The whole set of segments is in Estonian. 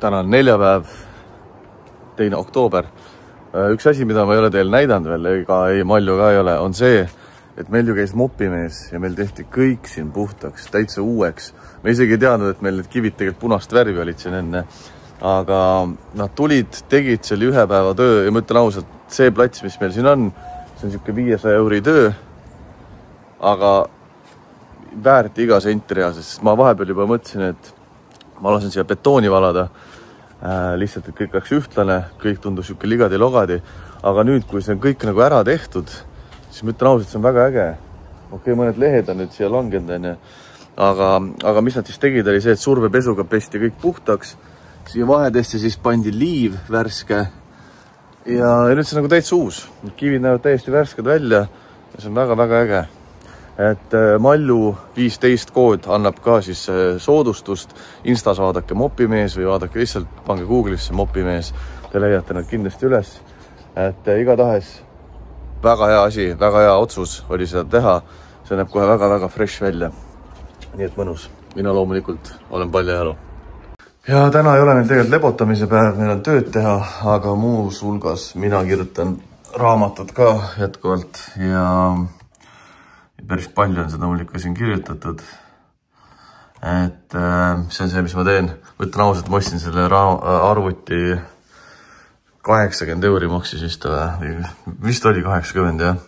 Täna on neljapäev, 2. oktoober. Üks asi, mida ma ei ole teil näidanud veel, ega ei Malju ka ei ole, on see, et meil ju käis mopimees ja meil tehti kõik siin puhtaks, täitsa uueks. Me isegi ei teadnud, et meil need kivid tegelikult punast värvi olid siin enne. Aga nad tulid, tegid selle ühe päeva töö ja ma ütlen ausalt, see plats, mis meil siin on, see on siuke 500 euri töö. Aga väärti iga sent reaalselt, sest ma vahepeal juba mõtlesin, et ma lasen siia betooni valada. Lihtsalt, et kõik oleks ühtlane, kõik tundus siuke ligadi-logadi. Aga nüüd, kui see on kõik nagu ära tehtud, siis ma ütlen ausalt, see on väga äge. Okei, mõned lehed on nüüd siia langenud. Aga mis nad siis tegid, oli see, et survepesuga pesti kõik puhtaks. Siia vahedesse siis pandi liiv värske. Ja nüüd see on nagu täitsa uus. Kivid näevad täiesti värsked välja ja see on väga-väga äge. Et Malju 15 kood annab ka siis soodustust. Instas vaadake mopimees või vaadake lihtsalt, pange Google'isse mopimees. Te leiate nad kindlasti üles. Et igatahes väga hea asi, väga hea otsus oli seda teha. See näeb kohe väga-väga fresh välja. Nii et mõnus. Mina loomulikult olen paljajalu. Ja täna ei ole meil tegelikult lebotamise päev, meil on tööd teha, aga muus hulgas mina kirjutan raamatut ka jätkuvalt ja päris palju on seda mul ikka siin kirjutatud. Et see on see, mis ma teen. Võtan ausalt, ma ostsin selle arvuti 80 euri maksis vist oli 80, jah.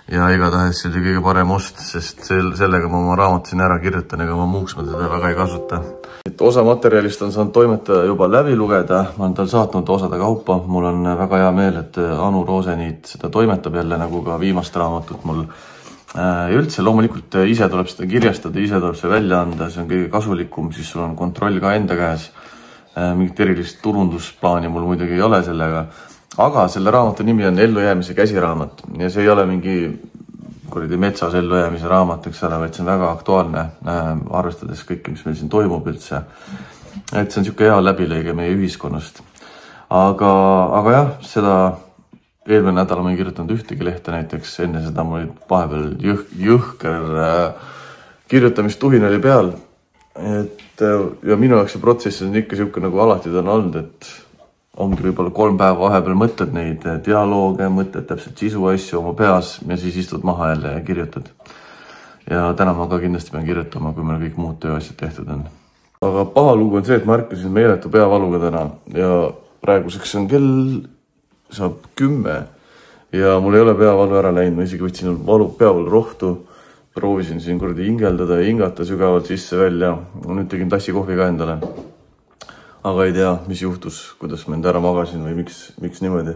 Ja igatahes see oli kõige parem ost, sest sellega ma oma raamatu siin ära kirjutan, ega ma muuks ma teda väga ei kasuta. Et osa materjalist on saanud toimetaja juba läbi lugeda, ma olen tal saatnud osade kaupa. Mul on väga hea meel, et Anu Rooseniit seda toimetab jälle, nagu ka viimast raamatut mul. Ja üldse loomulikult ise tuleb seda kirjastada, ise tuleb see välja anda, see on kõige kasulikum, siis sul on kontroll ka enda käes. Mingit erilist turundusplaani mul muidugi ei ole sellega. Aga selle raamatu nimi on Ellujäämise käsiraamat ja see ei ole mingi metsas ellujäämise raamat, eks ole, vaid see on väga aktuaalne, arvestades kõike, mis meil siin toimub üldse. Et see on siuke hea läbilõige meie ühiskonnast. Aga jah, seda eelmine nädal ma ei kirjutanud ühtegi lehte näiteks, enne seda mul oli vahepeal jõhker kirjutamistuhin oli peal. Ja minu jaoks see protsess on ikka siuke nagu alati ta on olnud, et ongi võib-olla 3 päeva vahepeal mõtled neid dialooge, mõtled täpselt sisu asju oma peas ja siis istud maha jälle ja kirjutad. Ja täna ma ka kindlasti pean kirjutama, kui meil kõik muud tööasjad tehtud on. Aga paha lugu on see, et ma ärkasin meeletu peavaluga täna ja praeguseks on kell saab 10 ja mul ei ole peavalu ära läinud, ma isegi võtsin peavalu rohtu, proovisin siin kuradi hingeldada ja hingata sügavalt sisse välja. Nüüd tegin tassi kohvi ka endale. Aga ei tea, mis juhtus, kuidas ma end ära magasin või miks niimoodi.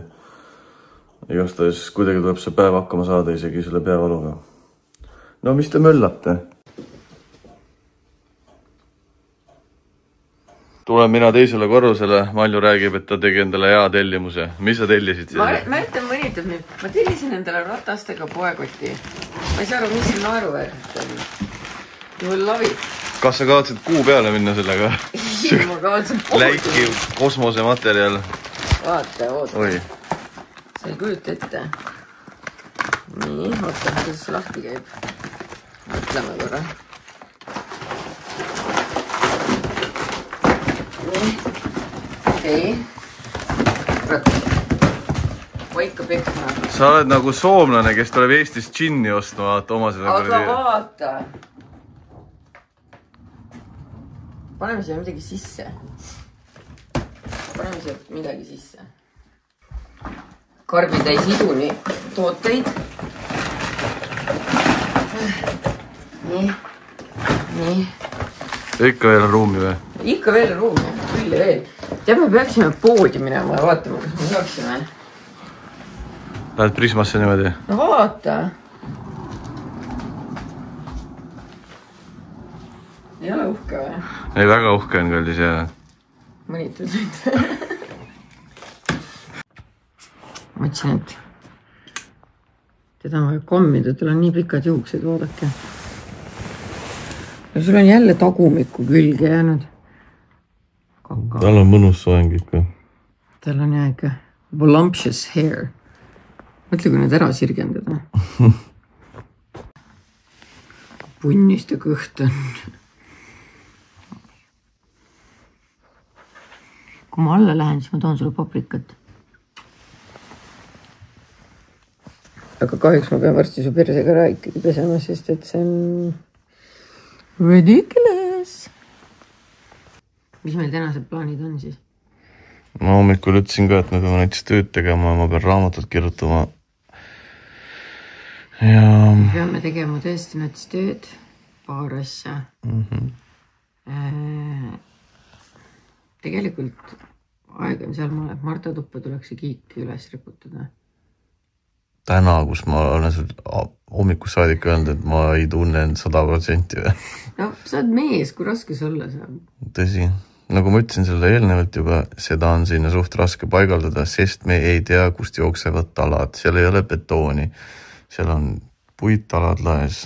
Igastahes kuidagi tuleb see päev hakkama saada isegi selle peavaluga. No mis te möllate? Tulen mina teisele korrusele, Malju räägib, et ta tegi endale hea tellimuse. Mis sa tellisid siis? Ma ütlen mõnitab nüüd. Ma tellisin endale ratastega poekoti. Ma ei saa aru, mis see naeruväärselt oli. Mul lavib. Kas sa kavatsid kuu peale minna sellega? Ma kavatsin poodi. Läikiv kosmosematerjal. Vaata. Oi. Sa ei kujuta ette. Nii, oota, kuidas lahti käib. Mõtleme korra. Okei. Vaika pekma. Sa oled nagu soomlane, kes tuleb Eestis džinni ostma, oma seda aga vaata. Paneme siia midagi sisse. Paneme siia midagi sisse. Karbitäis iduni tooteid. Nii. Ikka veel on ruumi või? Ikka veel on ruumi, küll ja veel. Tead, me peaksime poodi minema ja vaatama, kas me saaksime. Lähed Prismasse niimoodi? No vaata. Ei ole uhke või? Ei, väga uhke on kaldis ja... Mõnitud nüüd. Mõtlesin, et teda on vaja kommida, tal on nii pikad juuksed, vaadake. Ja sul on jälle tagumikku külge jäänud. Tal on mõnus soeng ikka. Tal on jah ikka voluptuous hair. Mõtle, kui need ära sirgendada. Punniste kõht on. kui ma alla lähen, siis ma toon sulle paprikat. Aga kahjuks ma pean varsti su persega ära ikkagi pesema, sest et see on ridiculous. Mis meil tänased plaanid on siis? Ma hommikul ütlesin ka, et me peame näiteks tööd tegema, ma pean raamatut kirjutama. Ja... peame tegema tõesti näiteks tööd, paar asja. Tegelikult aeg on seal maale, Marta tuppa tuleks see kiik üles riputada. Täna, kus ma olen hommikus saadik öelnud, et ma ei tunne end 100%. No, sa oled mees, kui raske see olla saab. Tõsi. Nagu ma ütlesin selle eelnevalt juba, seda on sinna suht raske paigaldada, sest me ei tea, kust jooksevad talad. Seal ei ole betooni. Seal on puittalad laes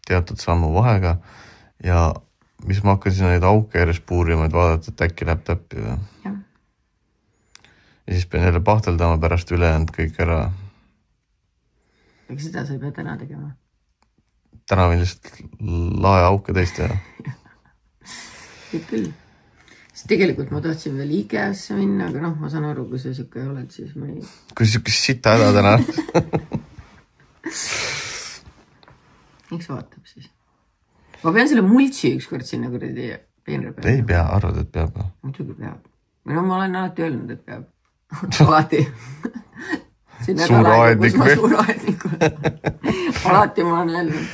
teatud sammu vahega ja mis ma hakkasin neid auke järjest puurima, et vaadata, et äkki läheb täppi. Ja siis pean jälle pahteldama pärast ülejäänud kõik ära. Aga seda sa ei pea täna tegema? Täna võin lihtsalt lae auke teist teha. Kõik küll. Sest tegelikult ma tahtsin veel IKEA-sse minna, aga ma saan aru, kui sa siuke oled, siis ma ei... Kui siuke sita häda täna? Eks vaatab siis. Ma pean selle multsi ükskord sinna kuradi peenre peale. Ei pea, arvad, et peab. Muidugi peab. No ma olen alati öelnud, et peab. Alati. Suuraedniku. Alati ma olen öelnud.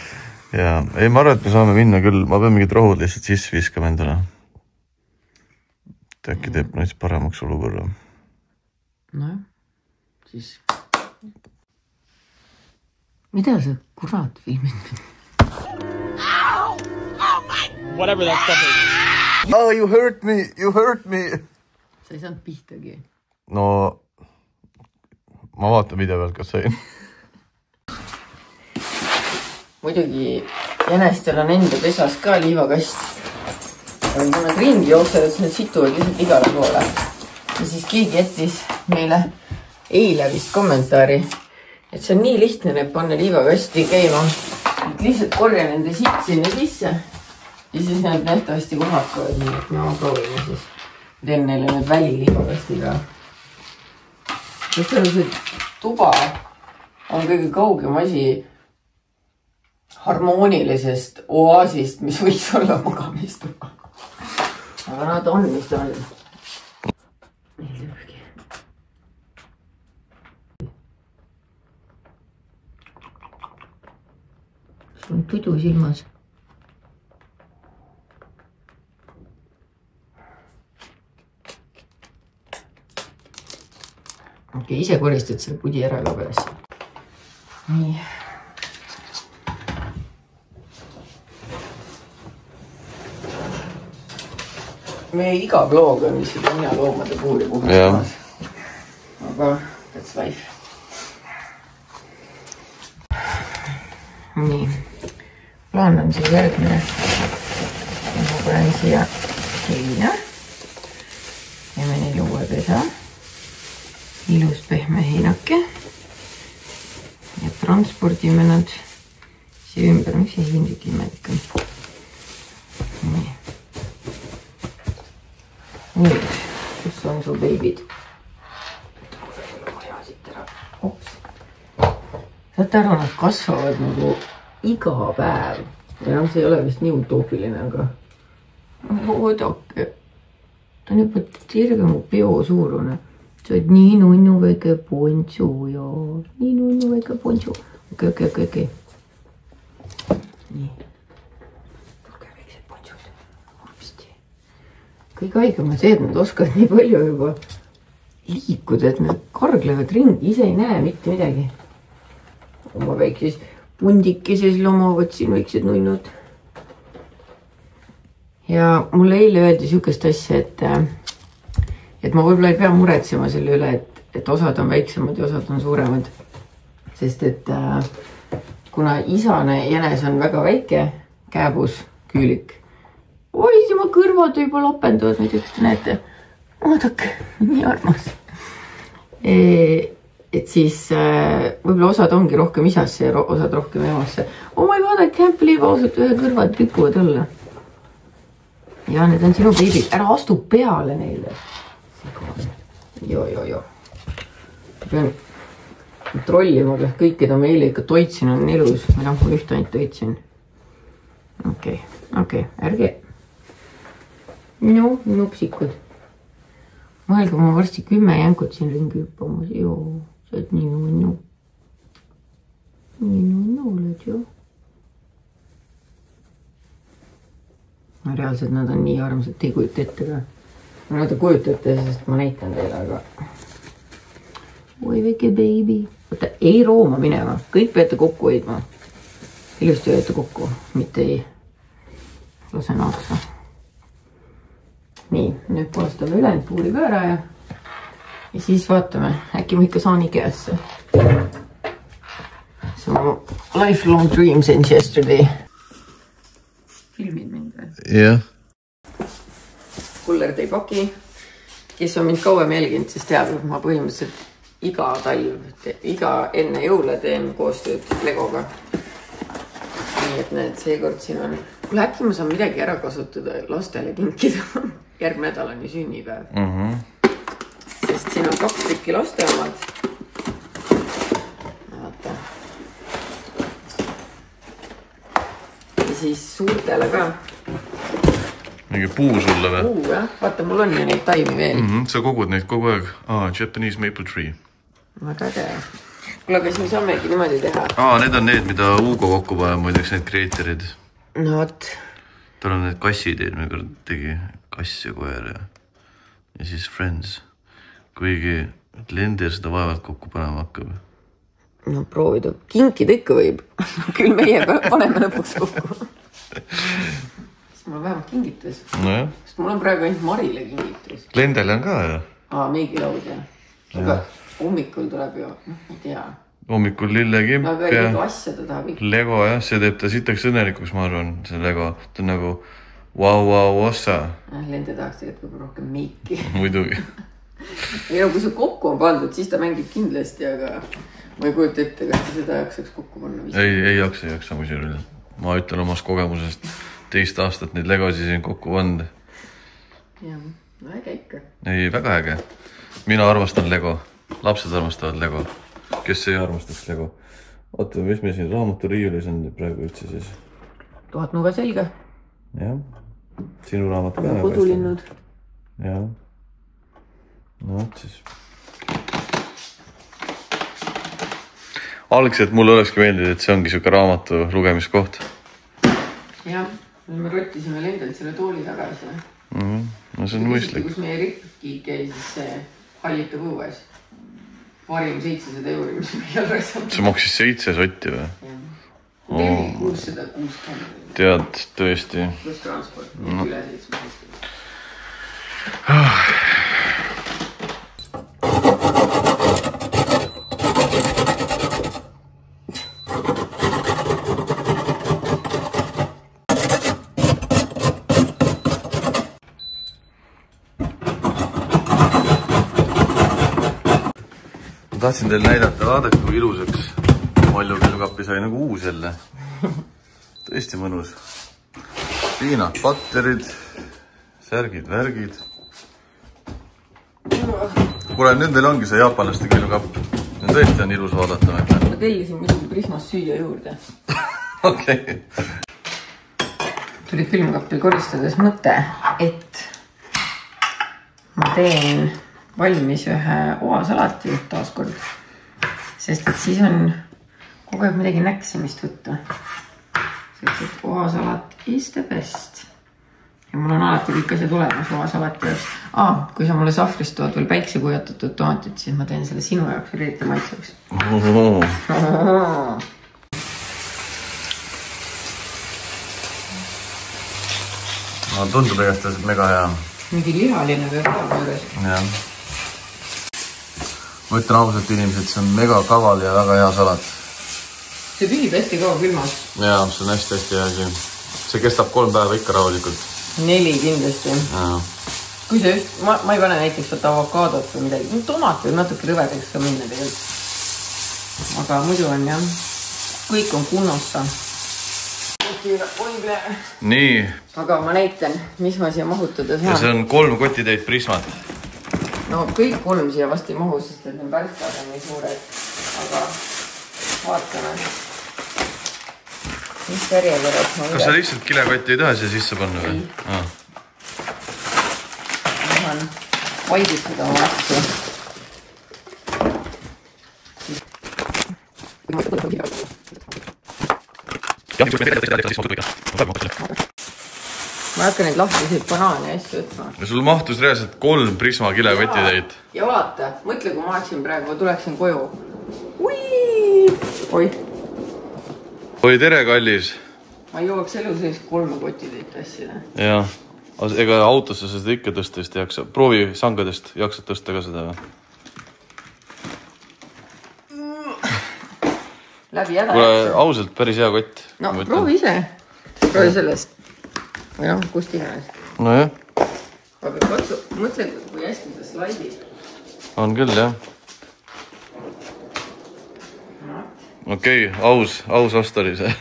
Ja, ei, ma arvan, et me saame minna küll. Ma pean mingid rohud lihtsalt sisse viskama endale. Äkki teeb näiteks paremaks olukorra. No, siis... Mida sa kurat filmid? Whatever that stuff is. Oh, you hurt me! You hurt me! Sa ei saanud pihtagi. No, ma vaatan video pealt, kas sain. Muidugi jänestel on enda pesas ka liivakast. Aga kui nad ringi jooksevad, siis nad situvad lihtsalt igale poole. Ja siis keegi jättis meile eile vist kommentaari, et see on nii lihtne need panna liivakasti käima. Et lihtsalt korja nende siit sinna sisse. Ja siis need nähtavasti kohakavad, nii et ma proovime siis. Teen neile nüüd väliliivakastiga. See tuba on kõige kaugem asi harmoonilisest oaasist, mis võiks olla magamistuba. Aga nad on, mis ta on. Meeldibki. Sul on tudu silmas. Okei, ise koristad selle pudi ära ka pärast. Nii. Meie iga vlog on vist mina loomade puuri puhas. Aga that's life. Nii. Plaan on siis järgmine. Ma panen siia heina. Teeme neil uue pesa. Ilus pehme heinake. Ja transpordime nad siia ümber. Miks see hindi kimelik on? Nii. Nüüd, kus on su beibid? Saate aru, nad kasvavad nagu iga päev. Ja see ei ole vist nii utoopiline, aga oodake. Ta on juba terve mu peo suurune. Sa oled nii nunnu väike pontsu ja nii nunnu väike pontsu. Okei. Nii. Tulge väiksed pontsud. Hopsti. Kõik haigem on see, et nad oskavad nii palju juba liikuda, et nad karglevad ringi, ise ei näe mitte midagi. Oma väikses pundikeses lomavad siin väiksed nunnud. Ja mulle eile öeldi sihukest asja, et ma võib-olla ei pea muretsema selle üle, et osad on väiksemad ja osad on suuremad. Sest et kuna isane jänes on väga väike, kääbus, küülik. Oi, tema kõrvad juba lapenduvad, ma ei tea, kas te näete. Oodake, nii armas. Et siis võib-olla osad ongi rohkem isasse ja osad rohkem emasse. Oh my god, I can't believe ausalt ühe kõrvad rikuvad olla. Ja need on sinu beebid. Ära astu peale neile. joo. Pean trollima, kas kõik, keda ma eile ikka toitsin, on elus. Ma ühte ainult toitsin. Okei, ärge. No, nupsikud. Mõelge, ma varsti 10 jänkut siin ringi hüppamas. Joo, sa oled nii nunnu. Nii nunnu oled, joo. Reaalselt nad on nii armsad, te ei kujuta ette ka. No te kujutate, sest ma näitan teile, aga... Oi, väike baby. Võtta, ei rooma minema. Kõik peate kokku hoidma. Ilusti hoidate kokku, mitte ei lase naaksa. Nii, nüüd poolestame ülend puuri pööra ja siis vaatame, äkki ma ikka saan Ikeasse. See on lifelong dream since yesterday. Filmid mind või? Jah. Kuller tõi paki, kes on mind kauem jälginud, siis teab, et ma põhimõtteliselt iga talv, iga enne jõule teen koostööd Legoga. Nii et need seekord siin on. Kuule, äkki ma saan midagi ära kasutada lastele kinkida. Järgmine nädal on ju sünnipäev. Sest siin on 2 tükki laste omad. Vaata. Ja siis suurtele ka. Mingi puu sulle või? Puu, jah. Vaata, mul on ju neid taimi veel. Sa kogud neid kogu aeg. Japanese maple tree. Väga äge. Kuule, aga siis me saamegi niimoodi teha. Need on need, mida Hugo kokku paneb, ma ütleks need creatorid. No vot. Tal on need kassideid, me kord tegi kass ja koer ja siis Friends. Kuigi Lender seda vaevalt kokku panema hakkab. No proovida. Kinkida ikka võib. Küll meie paneme lõpuks kokku. Siis mul on vähemalt kingitus. Nojah. Sest mul on praegu ainult Marile kingitus. Lendel on ka, jah? Meigilaud, jah. Aga hommikul tuleb ju, ei tea. Hommikul lillekimp aga ja asja ta tahab ikka. Lego, jah, see teeb ta sitaks õnnelikuks, ma arvan, see Lego. Ta on nagu wow, ossa. Lende tahaks tegelikult rohkem meiki. Muidugi. Ja kui see kokku on pandud, siis ta mängib kindlasti, aga ma ei kujuta ette, kas ta seda jaksaks kokku panna. Ei jaksa muidugi. Ma ütlen omast kogemusest 2 aastat neid Legosi siin kokku pannud. Jah, no äge ikka. Ei, väga äge. Mina armastan Lego. Lapsed armastavad Lego. Kes ei armastaks Lego? Oota, mis me siin raamaturiiulis on praegu üldse siis? 1000 nuga selga. Jah. Sinu raamat ka. Kodulinnud. Jah. No, siis. Algselt mulle olekski meeldinud, et see ongi siuke raamatu lugemiskoht. Jah, me rottisime Lendelt selle tooli tagasi. No see on mõistlik. Kus meie ripki käis see hallitab õues. Parim 700 €, mis me ei ole saanud. See maksis 7 sotti või? Jah. 660. Tead, tõesti. Plus transport, üle 700. Tahtsin teil näidata, vaadake kui ilusaks. Malju külgappi sai nagu uus jälle. Tõesti mõnus. Piinad, patterid, särgid, värgid. Kuule, nendel ongi see jaapanlaste külgapp. Tõesti on ilus vaadata. Ma tellisin muidugi Prismas süüa juurde. Okei. Tuli külmkappil koristades mõte, et ma teen valmis ühe oasalati taaskord, sest et siis on kogu aeg midagi näksimist võtta. Sest et oasalat is the best. Ja mul on alati kõik asjad olemas oasalati jaoks. Kui sa mulle sahvrist tood veel päiksekuijatatud tomatit, siis ma teen selle sinu jaoks eriti maitseks. No, tundub egast mega hea. Mingi lihaline või juures. Jah. Ma ütlen ausalt inimesed, see on mega kaval ja väga hea salat. See pühib hästi kaua külmas. Jaa, see on hästi hea siin. See kestab 3 päeva ikka rahulikult. 4 kindlasti. Jaa. Kui see just, ma ei pane näiteks võtta avokaadot või midagi. Tomat võib natuke rõvedaks ka minna tegelikult. Aga muidu on jah. Kõik on kunnosta. Nii. Aga ma näitan, mis ma siia mahutada saan. Ja see on 3 kotitäit Prismat. No kõik 3 siia vast ei mahu, sest et need värkad on nii suured. Aga vaatame. Mis järjekorras ma üles? Kas sa lihtsalt kilekotti ei taha siia sisse panna või? Ma tahan vaiditada oma asju. Ma hakkan neid lahtiseid banaane asju võtma. Ja sul mahtus reaalselt 3 Prisma kilekotti teid. Ja vaata, mõtle, kui ma oleksin praegu, ma tuleksin koju. Oi. Oi, tere, kallis. Ma jõuaks elu sees 3 kotti teid tassida. Jah. Ega autosse seda ikka tõsta vist ei jaksa. Proovi sangadest, jaksad tõsta ka seda või? Läbi häda. Ausalt, päris hea kott. No, proovi ise. Proovi sellest. Või noh, kust iganes. No jah. Aga katsu, mõtle, kui hästi ta slaidib. On küll, jah. Okei, aus ost oli see.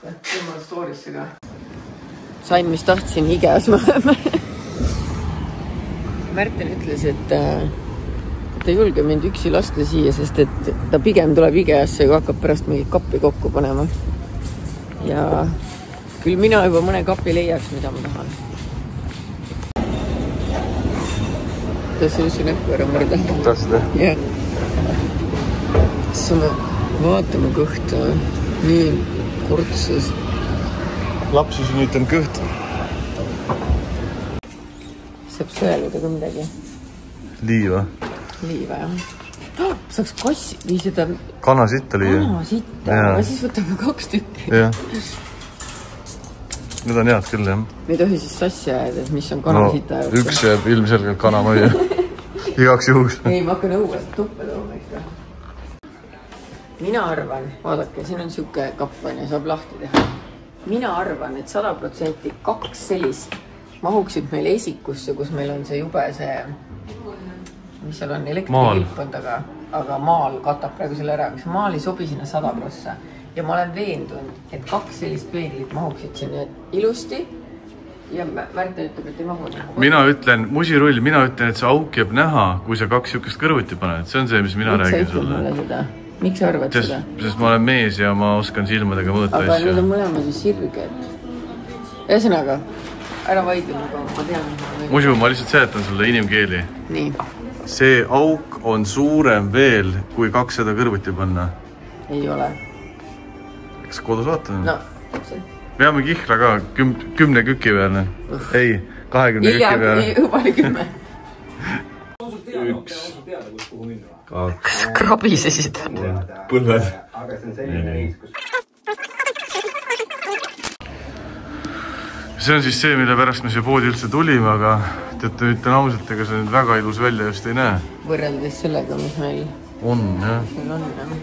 Tõmmal stoorisse ka. Sain, mis tahtsin, higeas me oleme. Märten ütles, et ta ei julge mind üksi lasta siia, sest et ta pigem tuleb higeasse, kui hakkab pärast mingit kappi kokku panema. Ja küll mina juba mõne kapi leiaks, mida ma tahan. Tahtsin üldse näppu ära murda. Tahtsid, jah? Jah. Kas me vaatame kõhta nii kurtsus. Lapsi sünnitan kõht. Saab sõeluda ka midagi. Liiva. Liiva, jah. Saaks kassi või seda... Kanasitta liiva. Kanasitta, aga siis võtame 2 tükki. Jah. Need on head küll, jah. Me ei tohi siis sassi ajada, et mis on kanasitta ajada. No, üks jääb ilmselgelt kanamajja. Igaks juhuks. Ei, ma hakkan õuest tuppe tooma ikka. Mina arvan, vaadake, siin on siuke kappan ja saab lahti teha. Mina arvan, et 100% 2 sellist mahuksid meil esikusse, kus meil on see jube see, mis seal on, elektrikilp on taga, aga maal katab praegu selle ära, aga see maal ei sobi sinna 100%. Ja ma olen veendunud, et 2 sellist peeglit mahuksid sinna ilusti ja Märten ütleb, et ei mahu. Mina ütlen, musirull, mina ütlen, et see auk jääb näha, kui sa 2 sükest kõrvuti paned. See on see, mis mina räägin sulle. Miks sa arvad seda? Sest ma olen mees ja ma oskan silmadega mõõta asja. Aga need on mõlemad ju sirged. Ühesõnaga, ära vaidle, ma tean. Muidu ma lihtsalt seletan sulle inimkeeli. Nii. See auk on suurem veel, kui 200 kõrvuti panna. Ei ole. Eks kodus vaatame? No, täpselt. Peame kihla ka 10 küki peale. Ei, 20 küki peale. Juba oli 10. 1, 2. Krabisesid. Põlved. See on siis see, mille pärast me siia poodi üldse tulime, aga teate, ütlen ausalt, ega see nüüd väga ilus välja just ei näe. Võrreldes sellega, mis meil on, jah. Meil on, jah.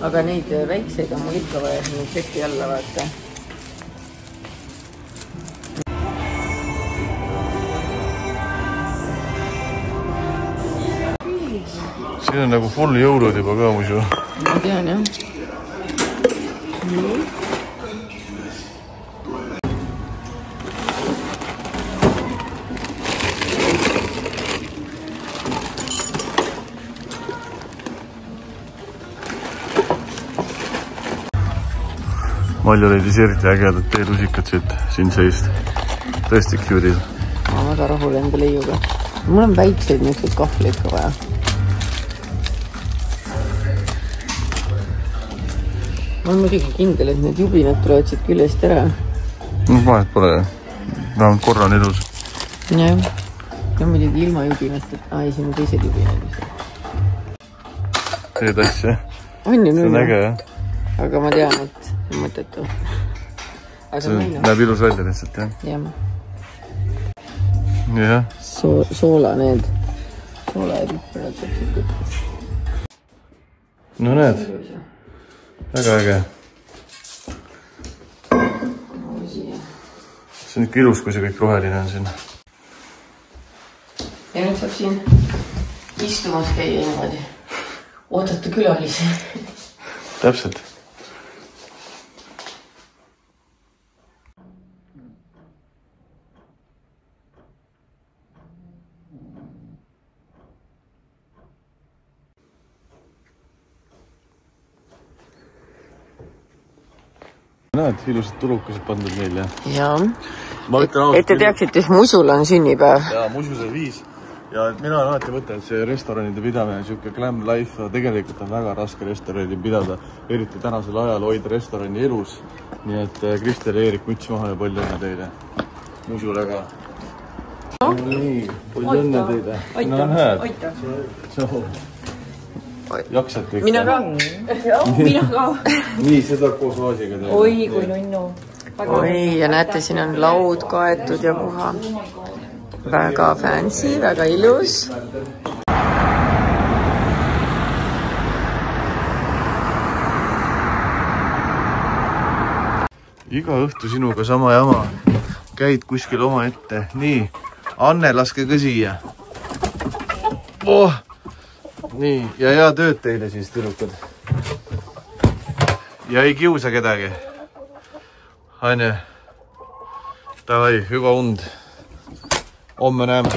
Aga neid väikseid on mul ikka vaja sinna seti alla vaata. Siin on nagu full jõulud juba ka muidu. Ma tean, jah. Nii. Malju leidis eriti ägedad teelusikad siin seist. Tõesti cute'id. Ma väga rahul enda leiuga. Mul on väikseid niisugused kahvleid ka vaja. Ma olen muidugi kindel, et need jubinad tulevad siit küljest ära. No vahet pole. Vähemalt korra on ilus. Jah. Ja muidugi ilma jubinast. Ai, siin on teised jubinad. See tass, jah. On ju see on äge, jah. Aga ma tean, et see on mõttetu. See näeb ilus välja lihtsalt, jah. Jah. Jah. Soola need. Soola ja tüpperad täpselt. No näed. Väga äge. See on ikka ilus, kui see kõik roheline on siin. Ja nüüd saab siin istumas käia niimoodi. Oodata külalisi. Täpselt. näed, ilusad tulukesed pandud meil ja. Jaa. Ma ütlen ausalt. Et te teaksite, et Musul on sünnipäev. Jaa, Musul on 5. Ja et mina olen alati mõtlen, et see restoranide pidamine, siuke glam life, tegelikult on väga raske restorani pidada, eriti tänasel ajal hoida restorani elus. Nii et Kristel ja Eerik, müts maha ja palju õnne teile. Musule ka. Nii, palju õnne teile. Aitäh. Jaksate ikka? Mina ka. Mina ka. Nii, seda koos vaasiga teile. Oi, kui nunnu. Oi, ja näete, siin on laud kaetud ja puha. Väga fancy, väga ilus. Iga õhtu sinuga sama jama. Käid kuskil oma ette. Nii, Anne, laske ka siia. Oh! Nii, ja hea tööd teile siis, tüdrukad. Ja ei kiusa kedagi. Anja. Davai, hüva und. Homme näeme.